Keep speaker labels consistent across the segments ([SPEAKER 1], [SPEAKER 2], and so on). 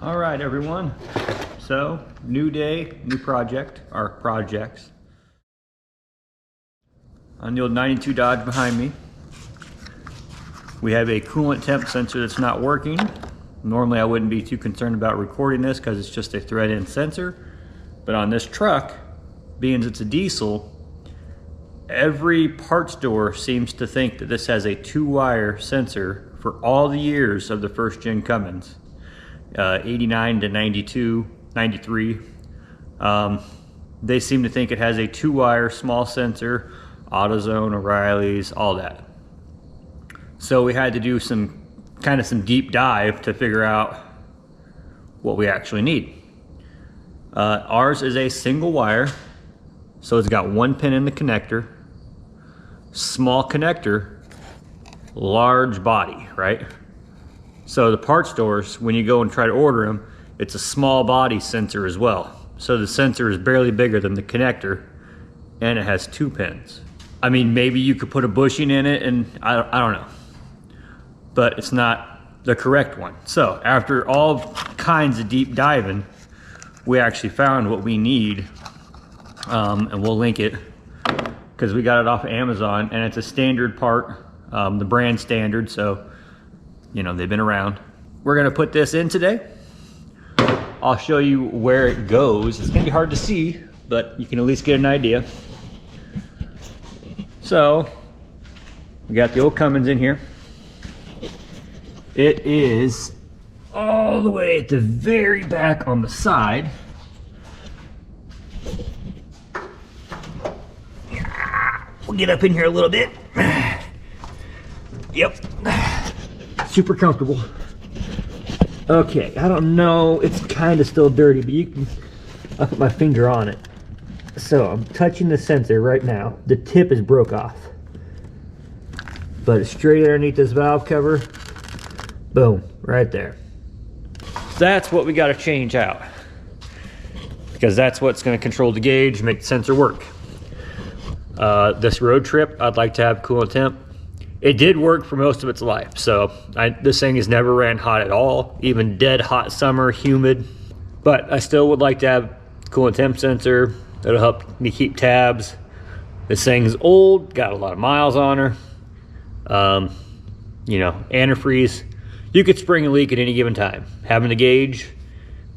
[SPEAKER 1] All right, everyone. So, new day, new project, or projects. On the old 92 Dodge behind me, we have a coolant temp sensor that's not working. Normally I wouldn't be too concerned about recording this because it's just a thread-in sensor. But on this truck, being it's a diesel, every parts store seems to think that this has a 2-wire sensor for all the years of the first gen Cummins. 89 to 92, 93. They seem to think it has a 2-wire small sensor, AutoZone, O'Reilly's, all that. So we had to do some deep dive to figure out what we actually need. Ours is a single wire, so it's got 1 pin in the connector, small connector, large body, right? So the parts stores, when you go and try to order them, it's a small body sensor as well. So the sensor is barely bigger than the connector, and it has 2 pins. I mean, maybe you could put a bushing in it, and I don't know. But it's not the correct one. So after all kinds of deep diving, we actually found what we need, and we'll link it because we got it off of Amazon, and it's a standard part, the brand standard, so you know, they've been around. We're gonna put this in today. I'll show you where it goes. It's gonna be hard to see, but you can at least get an idea. So, we got the old Cummins in here. It is all the way at the very back on the side. We'll get up in here a little bit. Yep. Super comfortable. Okay, I don't know, it's kind of still dirty, but you can, I'll put my finger on it. So I'm touching the sensor right now. The tip is broke off, but it's straight underneath this valve cover. Boom, right there. That's what we got to change out, because that's what's going to control the gauge, make the sensor work. This road trip, I'd like to have coolant temp. It did work for most of its life, so this thing has never ran hot at all, even dead hot summer, humid. But I still would like to have coolant temp sensor. It'll help me keep tabs. This thing's old, got a lot of miles on her. You know, antifreeze. You could spring a leak at any given time. Having a gauge,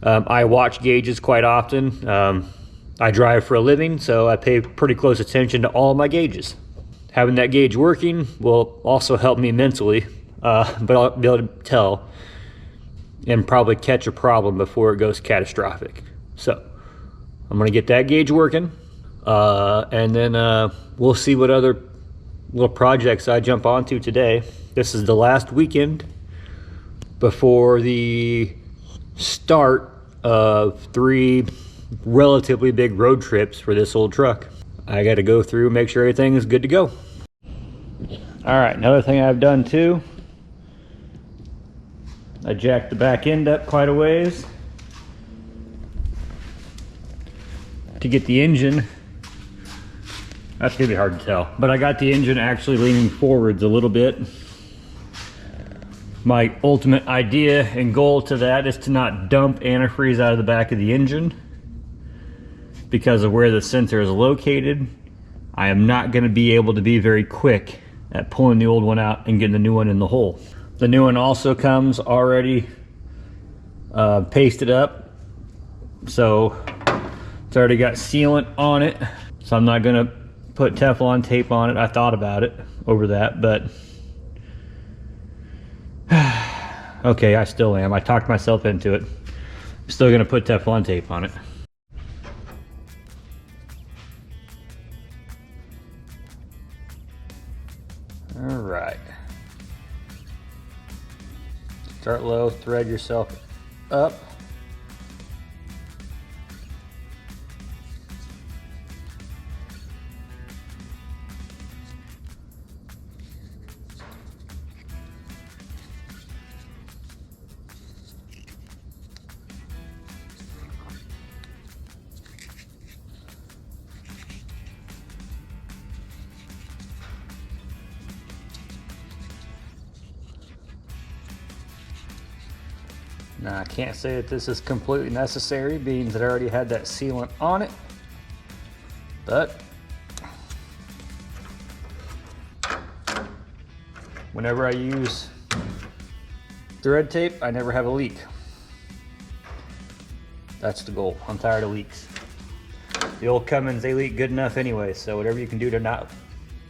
[SPEAKER 1] I watch gauges quite often. I drive for a living, so I pay pretty close attention to all my gauges. Having that gauge working will also help me mentally, but I'll be able to tell and probably catch a problem before it goes catastrophic. So I'm gonna get that gauge working, and then we'll see what other little projects I jump onto today. This is the last weekend before the start of 3 relatively big road trips for this old truck. I got to go through and make sure everything is good to go. All right, another thing I've done too, I jacked the back end up quite a ways to get the engine. That's gonna be hard to tell, but I got the engine actually leaning forwards a little bit. My ultimate idea and goal to that is to not dump antifreeze out of the back of the engine. Because of where the sensor is located, I am not going to be able to be very quick at pulling the old one out and getting the new one in the hole. The new one also comes already pasted up, so it's already got sealant on it. So I'm not going to put Teflon tape on it. I thought about it over that, but okay, I still am. I talked myself into it. I'm still going to put Teflon tape on it. All right. Start low, thread yourself up. Now I can't say that this is completely necessary, being that I already had that sealant on it, but whenever I use thread tape, I never have a leak. That's the goal. I'm tired of leaks. The old Cummins, they leak good enough anyway, so whatever you can do to not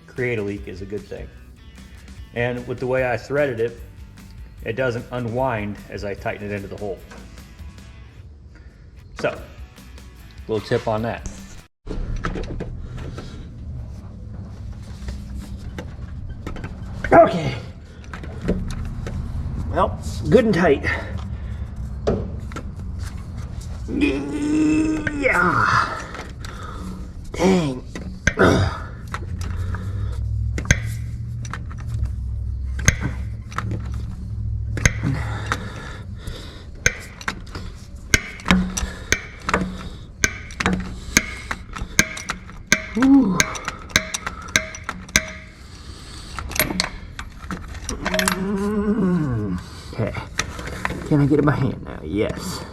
[SPEAKER 1] create a leak is a good thing. And with the way I threaded it, it doesn't unwind as I tighten it into the hole. So, little tip on that. Okay. Well, good and tight. Yeah. Dang. Ooh. Okay. Can I get in my hand now? Yes.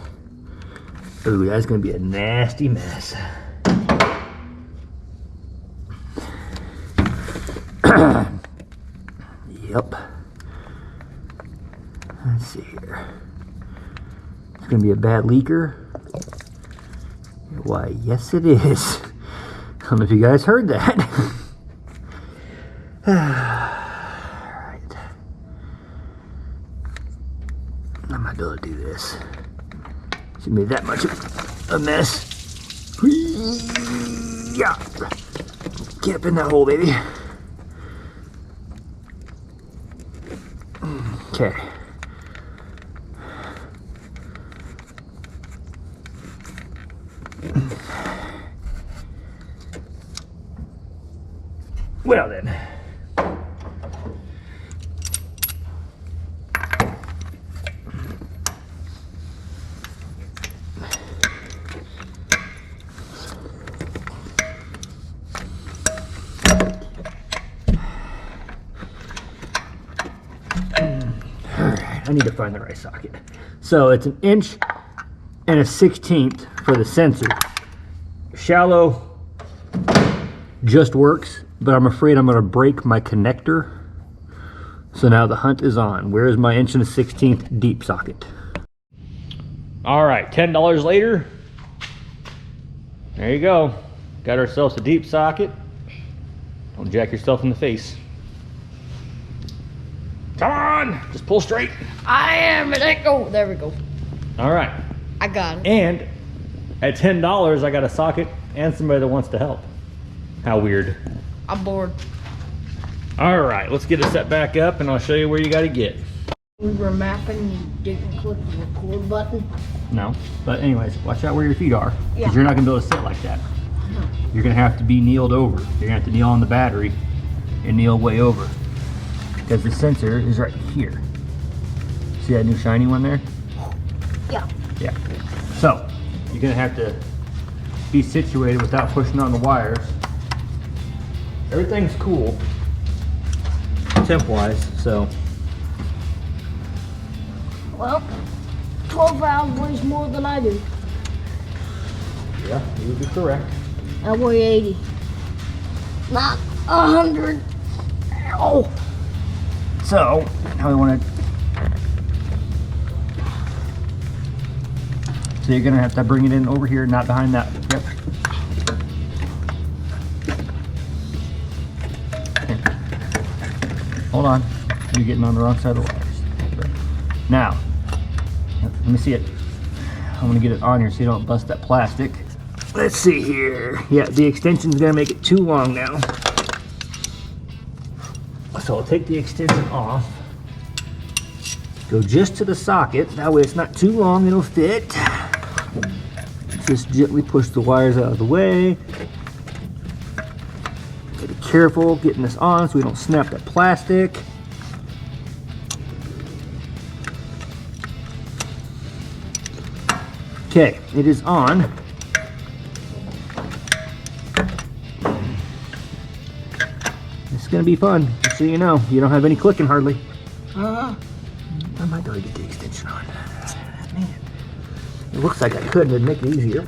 [SPEAKER 1] Ooh, that's gonna be a nasty mess. Yep. Let's see here. It's gonna be a bad leaker. Why, yes it is. I don't know if you guys heard that. Alright. I'm not able to do this. She made that much of a mess. Yeah. Get up in that hole, baby. Okay. Well then. I need to find the right socket. So it's 1 1/16 for the sensor. Shallow just works, but I'm afraid I'm gonna break my connector. So now the hunt is on. Where is my 1 1/16 deep socket? All right, $10 later. There you go. Got ourselves a deep socket. Don't jack yourself in the face. Come on, just pull straight.
[SPEAKER 2] I am it. Oh, there we go.
[SPEAKER 1] All right.
[SPEAKER 2] I got it.
[SPEAKER 1] And at $10, I got a socket and somebody that wants to help. How weird.
[SPEAKER 2] I'm bored.
[SPEAKER 1] All right, let's get it set back up and I'll show you where you got to get.
[SPEAKER 2] We were mapping, you didn't click the record button.
[SPEAKER 1] No, but anyways, watch out where your feet are, because
[SPEAKER 2] Yeah.
[SPEAKER 1] you're not gonna be able to sit like that. You're gonna have to be kneeled over. You're gonna have to kneel on the battery and kneel way over, because the sensor is right here. See that new shiny one there?
[SPEAKER 2] Yeah.
[SPEAKER 1] Yeah. So you're gonna have to be situated without pushing on the wires. Everything's cool, temp-wise, so.
[SPEAKER 2] Well, 12 valve weighs more than I do.
[SPEAKER 1] Yeah, you would be correct.
[SPEAKER 2] I weigh 80. Not 100. Ow.
[SPEAKER 1] So, now we want to. So you're gonna have to bring it in over here, not behind that. Yep. Okay. Hold on, you're getting on the wrong side of the wires. Now, let me see it. I'm gonna get it on here so you don't bust that plastic. Let's see here. Yeah, the extension's gonna make it too long now. So I'll take the extension off. Go just to the socket. That way it's not too long, it'll fit. Just gently push the wires out of the way. Be careful getting this on so we don't snap that plastic. Okay, it is on. It's gonna be fun, just so you know. You don't have any clicking hardly. I might be able to get the extension on. It looks like I could, it'd make it easier.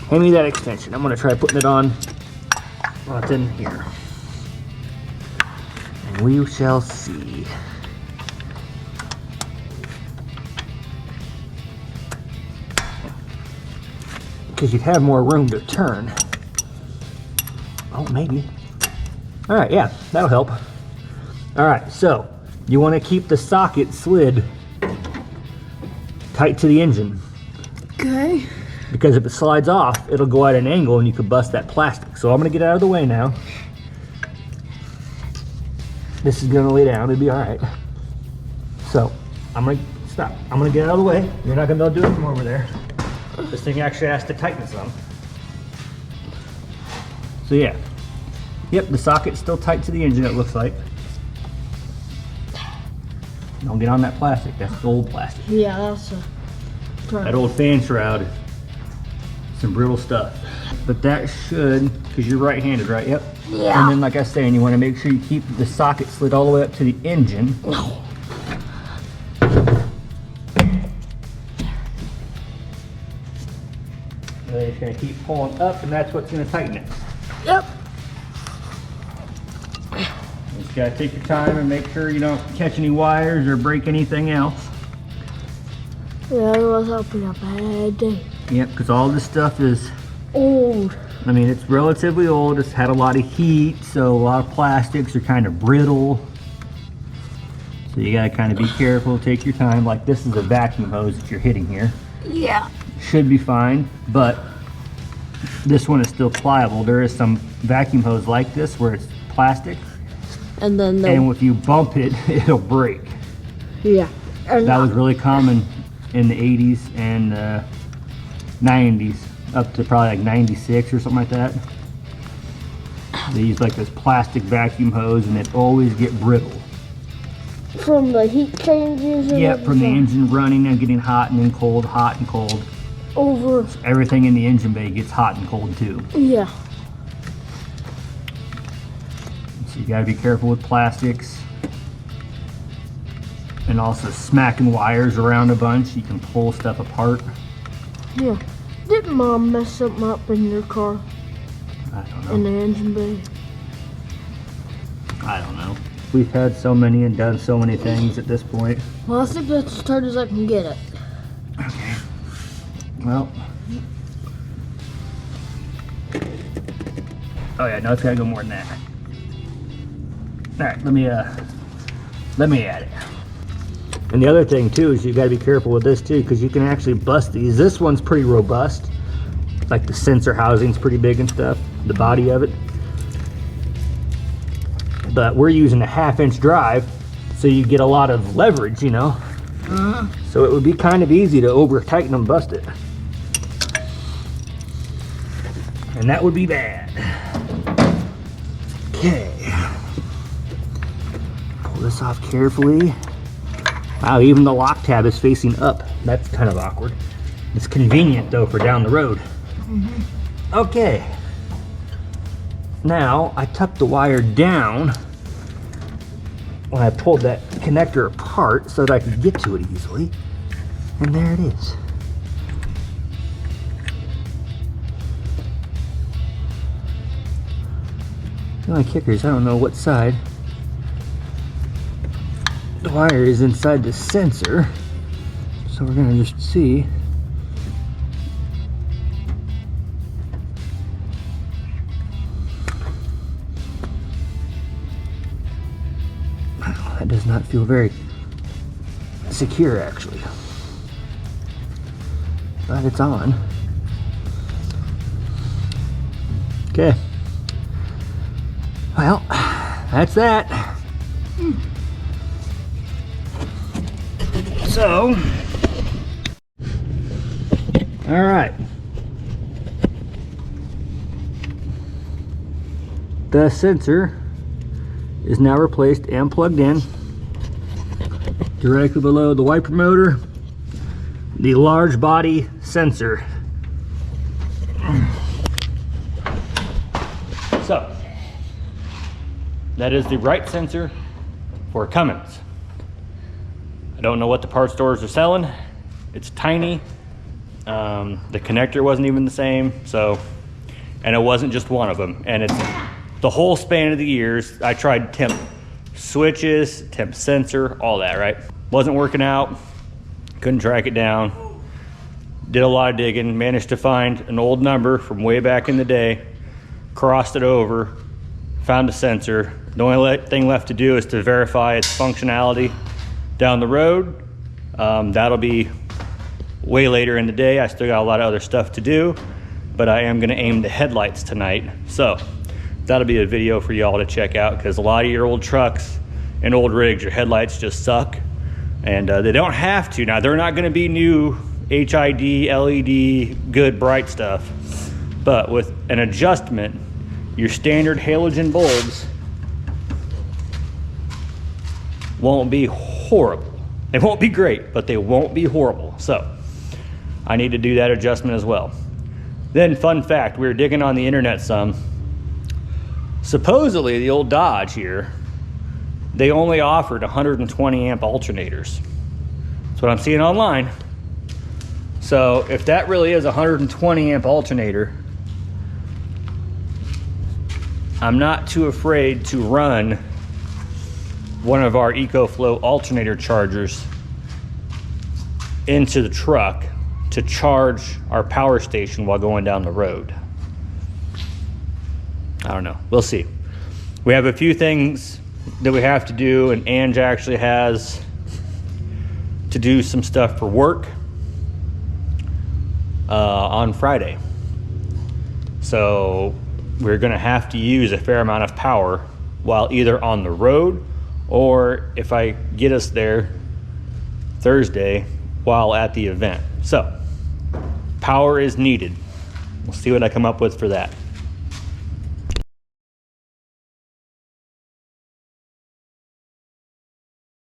[SPEAKER 1] Hand me that extension. I'm gonna try putting it on what's in here. And we shall see. Because you'd have more room to turn. Oh, maybe. All right, yeah, that'll help. All right, so you want to keep the socket slid tight to the engine.
[SPEAKER 2] Okay.
[SPEAKER 1] Because if it slides off, it'll go at an angle and you could bust that plastic. So I'm gonna get out of the way now. This is gonna lay down, it'll be all right. So I'm gonna stop. I'm gonna get out of the way. You're not gonna be able to do it from over there. This thing actually has to tighten some. So yeah. Yep, the socket's still tight to the engine, it looks like. Don't get on that plastic, that's old plastic.
[SPEAKER 2] Yeah, that's a...
[SPEAKER 1] That old fan shroud. Some brittle stuff. But that should, because you're right-handed, right? Yep.
[SPEAKER 2] Yeah.
[SPEAKER 1] And then like I was saying, you want to make sure you keep the socket slid all the way up to the engine. And then it's going to keep pulling up, and that's what's going to tighten it.
[SPEAKER 2] Yep.
[SPEAKER 1] You just got to take your time and make sure you don't catch any wires or break anything else.
[SPEAKER 2] Yeah, otherwise I'll be a bad day.
[SPEAKER 1] Yep, because all this stuff is
[SPEAKER 2] Old.
[SPEAKER 1] I mean, it's relatively old. It's had a lot of heat, so a lot of plastics are kind of brittle. So you gotta kind of be careful, take your time. Like this is a vacuum hose that you're hitting here.
[SPEAKER 2] Yeah.
[SPEAKER 1] Should be fine, but this one is still pliable. There is some vacuum hose like this where it's plastic,
[SPEAKER 2] And then
[SPEAKER 1] and if you bump it, it'll break.
[SPEAKER 2] yeah. And
[SPEAKER 1] That was really common in the 80s and 90s, up to probably like 96 or something like that. They use like this plastic vacuum hose and it always get brittle.
[SPEAKER 2] from the heat changes and
[SPEAKER 1] Yep, from the
[SPEAKER 2] everything.
[SPEAKER 1] engine running and getting hot and then cold, hot and cold.
[SPEAKER 2] Over.
[SPEAKER 1] Everything in the engine bay gets hot and cold too.
[SPEAKER 2] Yeah.
[SPEAKER 1] So you gotta be careful with plastics. And also smacking wires around a bunch. You can pull stuff apart.
[SPEAKER 2] Yeah. Did Mom mess something up in your car?
[SPEAKER 1] I don't
[SPEAKER 2] In
[SPEAKER 1] know.
[SPEAKER 2] the engine bay?
[SPEAKER 1] I don't know. We've had so many and done so many things at this point.
[SPEAKER 2] Well, I think that's as tight as I can get it.
[SPEAKER 1] Okay. Well. Oh yeah, no, it's gotta go more than that. All right, let me add it. And the other thing too is you gotta be careful with this too, because you can actually bust these. This one's pretty robust. Like the sensor housing's pretty big and stuff, the body of it. But we're using a 1/2-inch drive, so you get a lot of leverage, you know. So it would be kind of easy to over tighten and bust it. And that would be bad. Okay. Pull this off carefully. Wow, even the lock tab is facing up. That's kind of awkward. It's convenient though for down the road. Okay. Now I tucked the wire down when I pulled that connector apart so that I could get to it easily. And there it is. The only kicker is I don't know what side the wire is inside the sensor. So we're gonna just see. That does not feel very secure actually. But it's on. Okay. Well, that's that. So, all right. The sensor is now replaced and plugged in directly below the wiper motor, the large body sensor. So, that is the right sensor for Cummins. I don't know what the parts stores are selling. It's tiny. The connector wasn't even the same. So, and it wasn't just one of them. And it's the whole span of the years. I tried temp switches, temp sensor, all that, right? Wasn't working out. Couldn't track it down. Did a lot of digging, managed to find an old number from way back in the day, crossed it over, found a sensor. The only thing left to do is to verify its functionality down the road. That'll be way later in the day. I still got a lot of other stuff to do, but I am gonna aim the headlights tonight. So that'll be a video for y'all to check out, because a lot of your old trucks and old rigs, your headlights just suck, and they don't have to. Now, they're not gonna be new HID, LED, good bright stuff, but with an adjustment, your standard halogen bulbs won't be horrible. They won't be great, but they won't be horrible. So I need to do that adjustment as well. Then, fun fact, we were digging on the internet some. Supposedly the old Dodge here, they only offered 120 amp alternators. That's what I'm seeing online. So if that really is a 120 amp alternator, I'm not too afraid to run one of our EcoFlow alternator chargers into the truck to charge our power station while going down the road. I don't know, we'll see. We have a few things that we have to do, and Ange actually has to do some stuff for work on Friday. So we're gonna have to use a fair amount of power while either on the road, or if I get us there Thursday while at the event. So power is needed. We'll see what I come up with for that.